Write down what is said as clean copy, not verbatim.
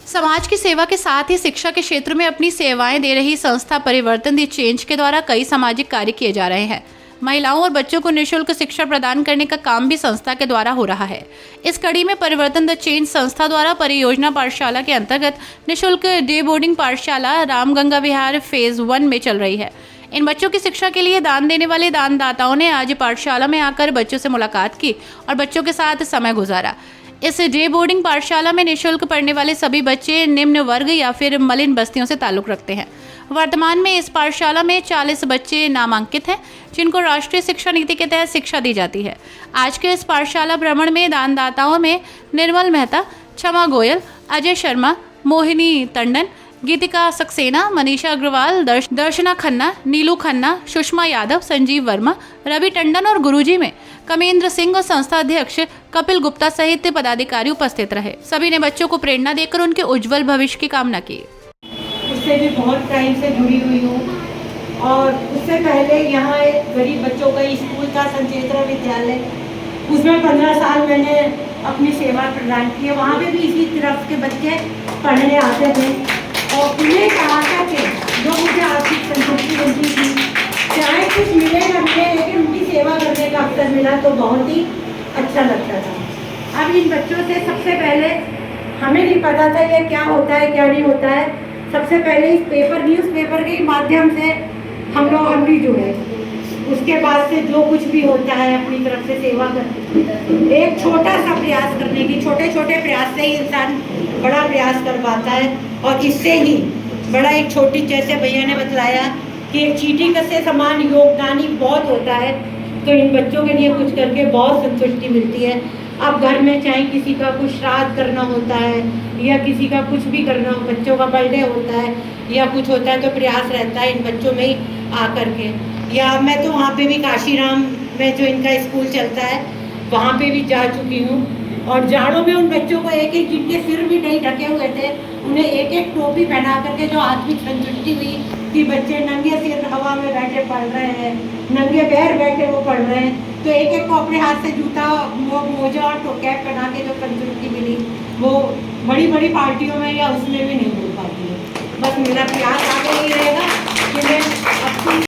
समाज की सेवा के साथ ही शिक्षा के क्षेत्र में अपनी सेवाएं दे रही संस्था परिवर्तन द चेंज के द्वारा कई सामाजिक कार्य किए जा रहे हैं। महिलाओं और बच्चों को निःशुल्क शिक्षा प्रदान करने का काम भी संस्था के द्वारा हो रहा है। इस कड़ी में परिवर्तन द चेंज संस्था द्वारा परियोजना पाठशाला के अंतर्गत निःशुल्क डे बोर्डिंग पाठशाला रामगंगा विहार फेज 1 में चल रही है। इन बच्चों की शिक्षा के लिए दान देने वाले दानदाताओं ने आज पाठशाला में आकर बच्चों से मुलाकात की और बच्चों के साथ समय गुजारा। इस डे बोर्डिंग पाठशाला में निःशुल्क पढ़ने वाले सभी बच्चे निम्न वर्ग या फिर मलिन बस्तियों से ताल्लुक़ रखते हैं। वर्तमान में इस पाठशाला में 40 बच्चे नामांकित हैं, जिनको राष्ट्रीय शिक्षा नीति के तहत शिक्षा दी जाती है। आज के इस पाठशाला भ्रमण में दानदाताओं में निर्मल मेहता, क्षमा गोयल, अजय शर्मा, मोहिनी टंडन, गीतिका सक्सेना, मनीषा अग्रवाल, दर्शना खन्ना, नीलू खन्ना, सुषमा यादव, संजीव वर्मा, रवि टंडन और गुरुजी में कमेंद्र सिंह और संस्था अध्यक्ष कपिल गुप्ता सहित पदाधिकारी उपस्थित रहे। सभी ने बच्चों को प्रेरणा देकर उनके उज्जवल भविष्य की कामना की। उससे भी बहुत टाइम से जुड़ी हुई हूँ और उससे पहले यहाँ एक गरीब बच्चों का स्कूल था, संचेतना विद्यालय, उसमें 15 साल मैंने अपनी सेवा प्रदान की है। वहाँ पे भी इसी तरफ के बच्चे पढ़ने आते थे और उन्हें कहा था कि जो मुझे आर्थिक संतुष्टि मिलती थी, चाहे कुछ मिले न मिले, लेकिन उनकी सेवा करने का अवसर मिला तो बहुत ही अच्छा लगता था। अब इन बच्चों से सबसे पहले हमें नहीं पता था ये क्या होता है क्या नहीं होता है। सबसे पहले इस न्यूज़पेपर के माध्यम से हम भी जुड़े। उसके बाद से जो कुछ भी होता है अपनी तरफ से सेवा करते, एक छोटा सा प्रयास करने की, छोटे छोटे प्रयास से ही इंसान बड़ा प्रयास कर पाता है। और इससे ही बड़ा एक छोटी, जैसे भैया ने बतलाया कि एक चींटी का से समान योगदान ही बहुत होता है, तो इन बच्चों के लिए कुछ करके बहुत संतुष्टि मिलती है। अब घर में चाहे किसी का कुछ श्राद्ध करना होता है या किसी का कुछ भी करना हो, बच्चों का बर्थडे होता है या कुछ होता है, तो प्रयास रहता है इन बच्चों में ही आकर के। या मैं तो वहाँ पे भी काशीराम में जो इनका स्कूल चलता है वहाँ पे भी जा चुकी हूँ और जाड़ों में उन बच्चों को एक एक, जिनके सिर भी नहीं ढके हुए थे, उन्हें एक एक टोपी पहना करके जो आत्मिक संतुष्टि हुई कि बच्चे नंगे सिर हवा में बैठे पढ़ रहे हैं, नंगे पैर बैठे वो पढ़ रहे हैं, तो एक एक को अपने हाथ से जूता, मोजा और कैप पहना के जो संतुष्टि मिली, वो बड़ी बड़ी पार्टियों में या उसमें भी नहीं मिल पाती है। बस मेरा प्रयास आगे ही रहेगा कि मैं